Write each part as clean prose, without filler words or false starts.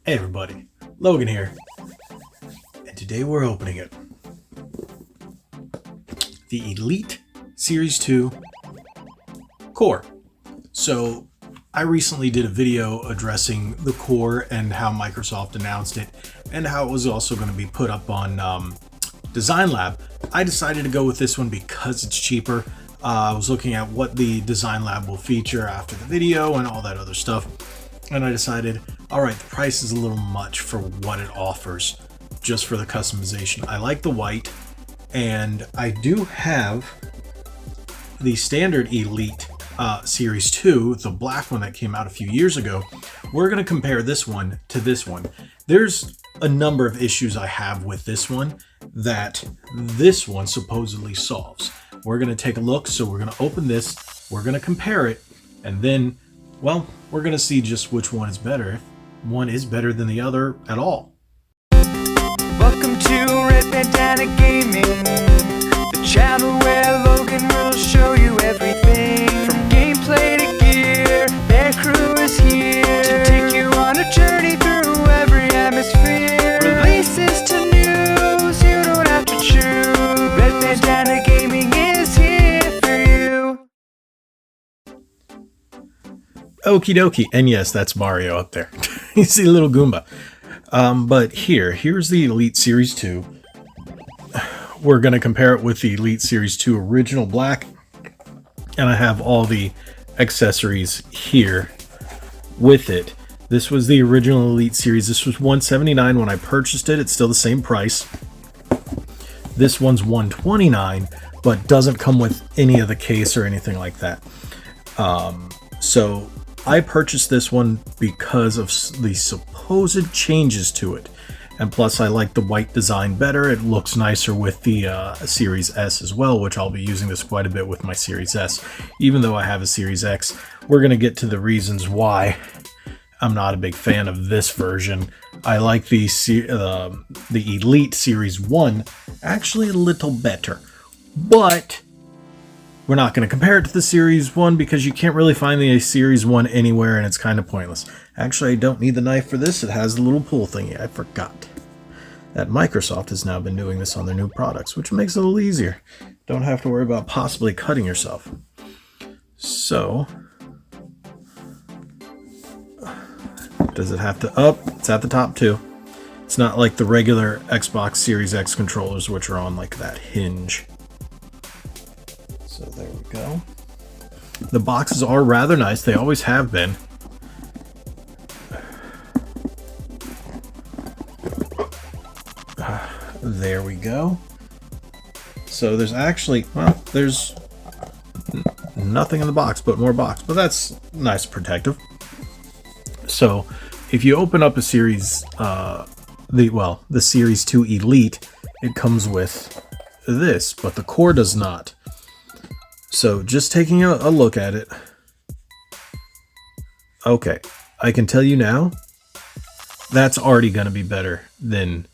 Hey everybody, Logan here, and today we're opening it. The Elite Series 2 Core. So, I recently did a video addressing the Core and how Microsoft announced it, and how it was also going to be put up on Design Lab. I decided to go with this one because it's cheaper. I was looking at what the Design Lab will feature after the video and all that other stuff. And I decided, alright, the price is a little much for what it offers, just for the customization. I like the white, and I do have the standard Elite Series 2, the black one that came out a few years ago. We're going to compare this one to this one. There's a number of issues I have with this one that this one supposedly solves. We're going to take a look, so we're going to open this, we're going to compare it, and then, well, we're going to see just which one is better, if one is better than the other at all. Welcome to Red Bandana Gaming, the channel where Logan will show you everything. From gameplay to gear, their crew is here to take you on a journey through every atmosphere. Releases to news, you don't have to choose. Red Bandana Gaming is here for you. Okie dokie, and yes, that's Mario up there. You see a little Goomba. But here's the Elite Series 2. We're going to compare it with the Elite Series 2 Original Black. And I have all the accessories here with it. This was the original Elite Series. This was $179 when I purchased it. It's still the same price. This one's $129, but doesn't come with any of the case or anything like that. So I purchased this one because of the supposed changes to it. And plus I like the white design better. It looks nicer with the Series S as well, which I'll be using this quite a bit with my Series S. Even though I have a Series X, we're going to get to the reasons why I'm not a big fan of this version. I like the Elite Series 1 actually a little better. But we're not going to compare it to the Series 1 because you can't really find the Series 1 anywhere and it's kind of pointless. Actually, I don't need the knife for this. It has the little pull thingy. I forgot that Microsoft has now been doing this on their new products, which makes it a little easier. Don't have to worry about possibly cutting yourself. So, does it have to up? It's at the top too. It's not like the regular Xbox Series X controllers, which are on like that hinge. So there we go. The boxes are rather nice. They always have been. There we go. So there's actually, well, there's nothing in the box but more box. But that's nice and protective. So if you open up a series, the Series 2 Elite, it comes with this, but the Core does not. So just taking a look at it. Okay, I can tell you now, that's already going to be better than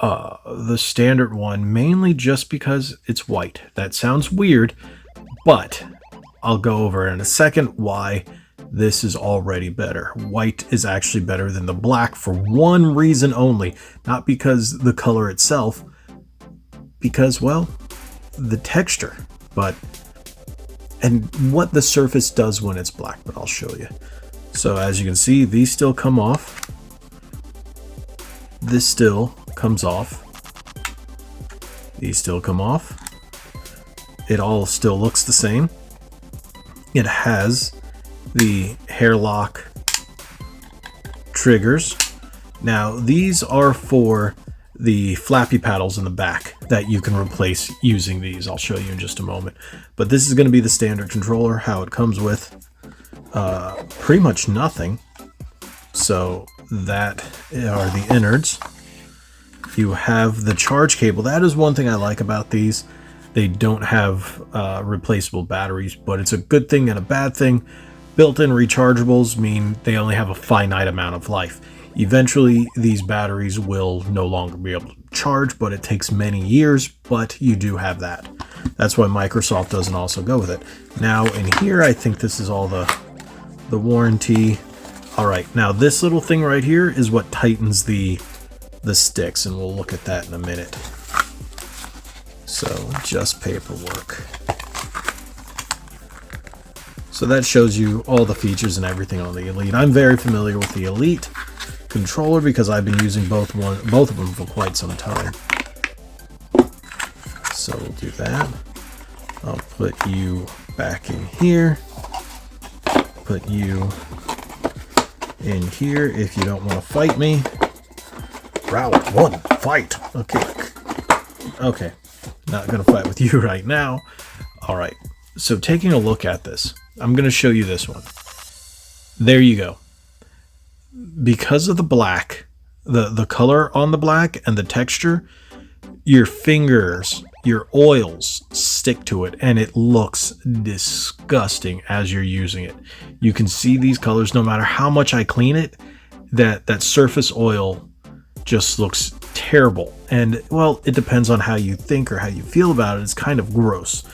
the standard one, mainly just because it's white. That sounds weird, but I'll go over in a second why this is already better. White is actually better than the black for one reason only, not because the color itself, because, well, the texture, and what the surface does when it's black, but I'll show you. So as you can see, these still come off. This still comes off. These still come off. It all still looks the same. It has the hair lock triggers. Now these are for the flappy paddles in the back that you can replace using these. I'll show you in just a moment. But this is going to be the standard controller, how it comes with pretty much nothing. So that are the innards. You have the charge cable. That is one thing I like about these. They don't have replaceable batteries, but it's a good thing and a bad thing. Built-in rechargeables mean they only have a finite amount of life. Eventually, these batteries will no longer be able to charge, but it takes many years, but you do have that. That's why Microsoft doesn't also go with it. Now, in here, I think this is all the warranty. All right, now this little thing right here is what tightens the sticks, and we'll look at that in a minute. So just paperwork. So that shows you all the features and everything on the Elite. I'm very familiar with the Elite controller because I've been using both of them for quite some time. So we'll do that. I'll put you back in here. Put you in here if you don't want to fight me. Round 1, fight. Okay. Not gonna fight with you right now. All right. So taking a look at this, I'm gonna show you this one. There you go. Because of the black, the color on the black and the texture, your fingers, your oils stick to it, and it looks disgusting as you're using it. You can see these colors no matter how much I clean it, that surface oil just looks terrible. And well, it depends on how you think or how you feel about it. It's kind of gross.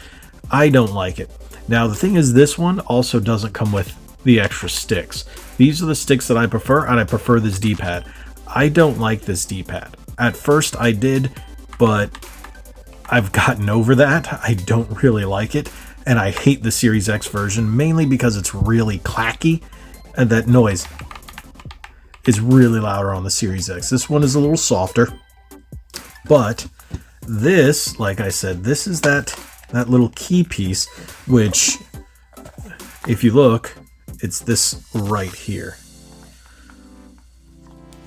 I don't like it. Now the thing is, this one also doesn't come with the extra sticks. These are the sticks that I prefer, and I prefer this D-pad. I don't like this D-pad. At first I did, but I've gotten over that. I don't really like it, and I hate the Series X version, mainly because it's really clacky, and that noise is really louder on the Series X. This one is a little softer, but this, like I said, this is that little key piece, which, if you look, it's this right here.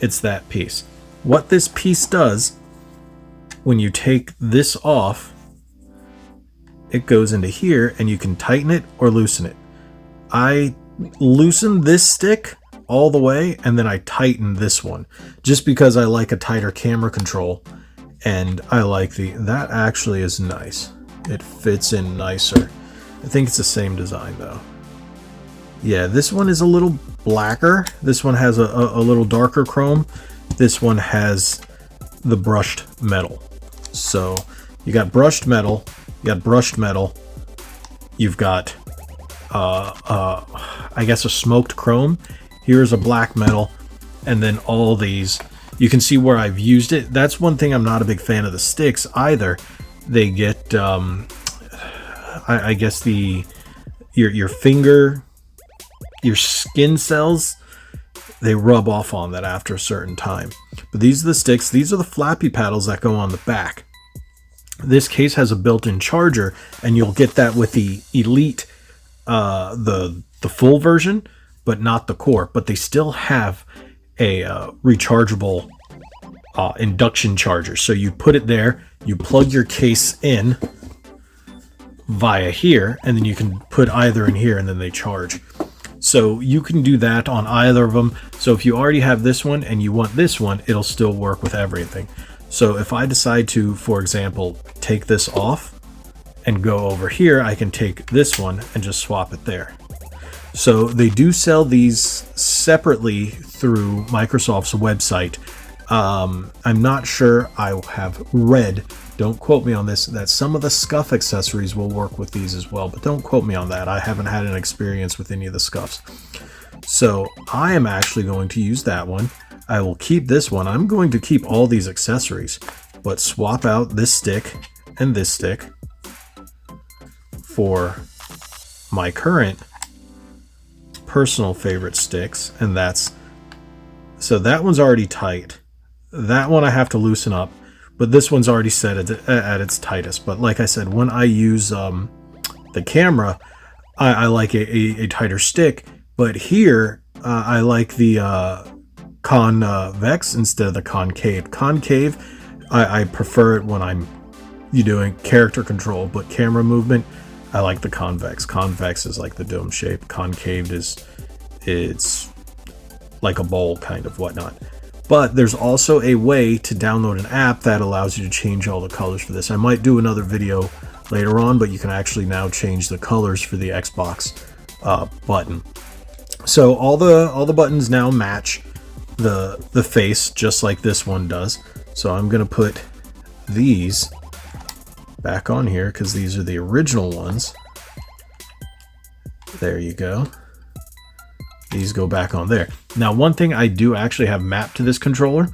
It's that piece. What this piece does, when you take this off, it goes into here, and you can tighten it or loosen it. I loosen this stick all the way, and then I tighten this one just because I like a tighter camera control, and I like that actually is nice. It fits in nicer. I think it's the same design though. Yeah, this one is a little blacker. This one has a little darker chrome. This one has the brushed metal. So you got brushed metal, you've got I guess a smoked chrome. Here's a black metal, and then all these. You can see where I've used it. That's one thing I'm not a big fan of the sticks either. They get I guess your finger, your skin cells, they rub off on that after a certain time. But these are the sticks. These are the flappy paddles that go on the back. This case has a built-in charger, and you'll get that with the Elite, the full version, but not the core. But they still have a rechargeable induction charger. So you put it there, you plug your case in via here, and then you can put either in here, and then they charge. So you can do that on either of them. So if you already have this one and you want this one, it'll still work with everything. So if I decide to, for example, take this off and go over here, I can take this one and just swap it there. So they do sell these separately through Microsoft's website. I'm not sure. I have read, don't quote me on this, that some of the scuff accessories will work with these as well, but don't quote me on that. I haven't had an experience with any of the scuffs. So I am actually going to use that one. I will keep this one. I'm going to keep all these accessories, but swap out this stick and this stick for my current personal favorite sticks, and that's, so that one's already tight. That one I have to loosen up, but this one's already set at its tightest. But like I said, when I use the camera, I like a tighter stick, but here I like the convex instead of the concave. Concave, I prefer it when I'm doing character control, but camera movement, I like the convex. Convex is like the dome shape. Concave it's like a bowl kind of whatnot. But there's also a way to download an app that allows you to change all the colors for this. I might do another video later on, but you can actually now change the colors for the Xbox button. So all the buttons now match the face, just like this one does. So I'm gonna put these back on here because these are the original ones. There you go. these go back on there. Now, one thing I do actually have mapped to this controller,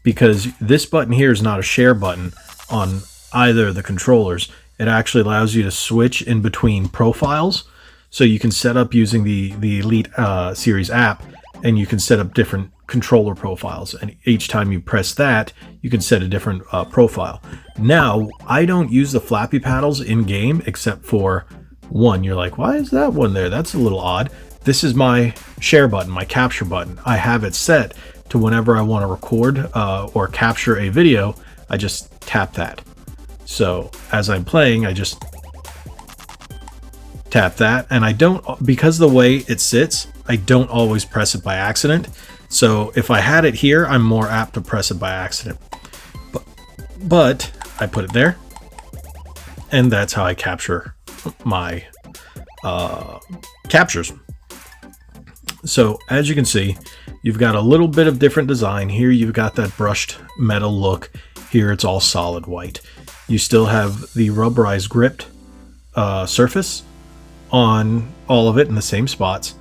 because this button here is not a share button on either of the controllers. It actually allows you to switch in between profiles. So you can set up using the Elite Series app, and you can set up different controller profiles. And each time you press that, you can set a different profile. Now, I don't use the flappy paddles in game except for one. You're like, why is that one there? That's a little odd. This is my share button, my capture button. I have it set to whenever I want to record or capture a video, I just tap that. So as I'm playing, I just tap that, and I don't, because of the way it sits, I don't always press it by accident. So if I had it here, I'm more apt to press it by accident. But I put it there, and that's how I capture my captures. So as you can see, you've got a little bit of different design. Here you've got that brushed metal look. Here it's all solid white. You still have the rubberized gripped surface on all of it in the same spots.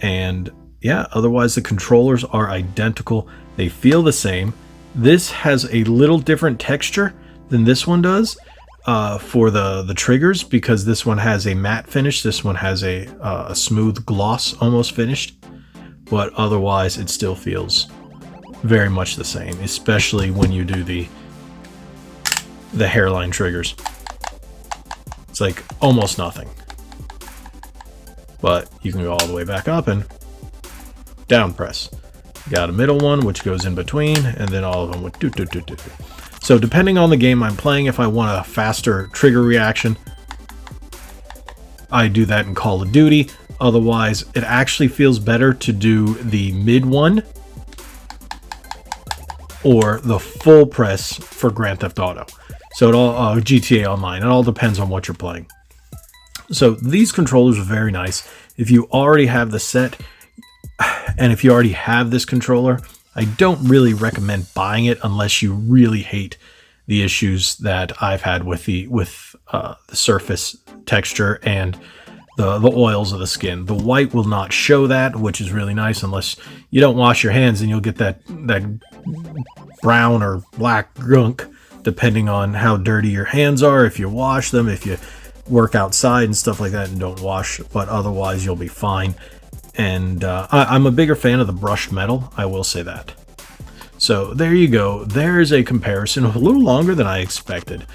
And yeah, otherwise the controllers are identical. They feel the same. This has a little different texture than this one does for the triggers, because this one has a matte finish. This one has a smooth gloss almost finished. But otherwise it still feels very much the same, especially when you do the hairline triggers. It's like almost nothing. But you can go all the way back up and down press. You got a middle one which goes in between, and then all of them with do. So depending on the game I'm playing, if I want a faster trigger reaction, I do that in Call of Duty. Otherwise, it actually feels better to do the mid one or the full press for Grand Theft Auto. So it all GTA Online. It all depends on what you're playing. So these controllers are very nice. If you already have the set, and if you already have this controller, I don't really recommend buying it unless you really hate the issues that I've had with the surface texture and the oils of the skin. The white will not show that, which is really nice, unless you don't wash your hands, and you'll get that brown or black gunk, depending on how dirty your hands are. If you wash them, if you work outside and stuff like that and don't wash, but otherwise you'll be fine. And I'm a bigger fan of the brushed metal, I will say that. So there you go. There's a comparison, a little longer than I expected,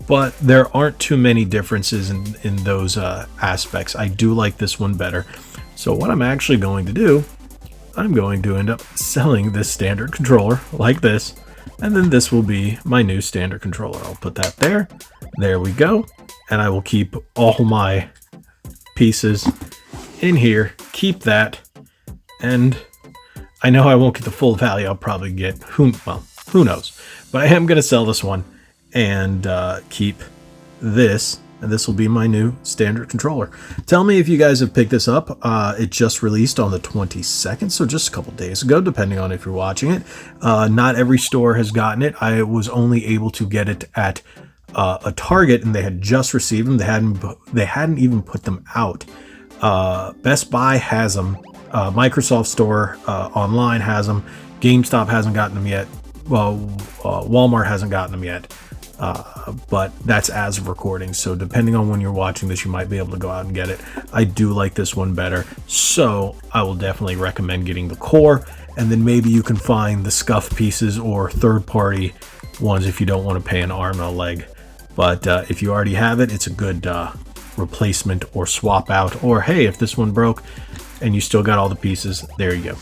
but there aren't too many differences in those aspects. I do like this one better. So what I'm actually going to do, I'm going to end up selling this standard controller like this, and then this will be my new standard controller. I'll put that there. There we go. And I will keep all my pieces in here, keep that, and I know I won't get the full value. I'll probably get, who knows, but I am going to sell this one and keep this, and this will be my new standard controller. Tell me if you guys have picked this up. It just released on the 22nd, so just a couple days ago, depending on if you're watching it. Not every store has gotten it. I was only able to get it at a Target, and they had just received them. They hadn't even put them out. Best Buy has them. Microsoft Store online has them. GameStop hasn't gotten them yet. Well, Walmart hasn't gotten them yet. But that's as of recording. So depending on when you're watching this, you might be able to go out and get it. I do like this one better. So I will definitely recommend getting the core. And then maybe you can find the scuff pieces or third-party ones if you don't want to pay an arm and a leg. But if you already have it, it's a good replacement or swap out. Or hey, if this one broke and you still got all the pieces, there you go.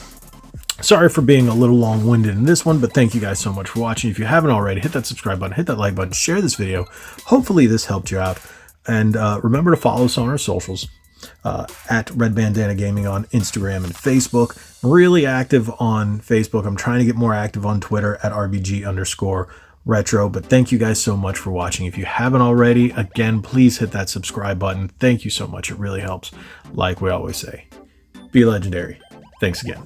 Sorry for being a little long-winded in this one, but thank you guys so much for watching. If you haven't already, hit that subscribe button, hit that like button, share this video. Hopefully this helped you out. And remember to follow us on our socials at Red Bandana Gaming on Instagram and Facebook. I'm really active on Facebook. I'm trying to get more active on Twitter at RBG_retro. But thank you guys so much for watching. If you haven't already, again, please hit that subscribe button. Thank you so much. It really helps. Like we always say, be legendary. Thanks again.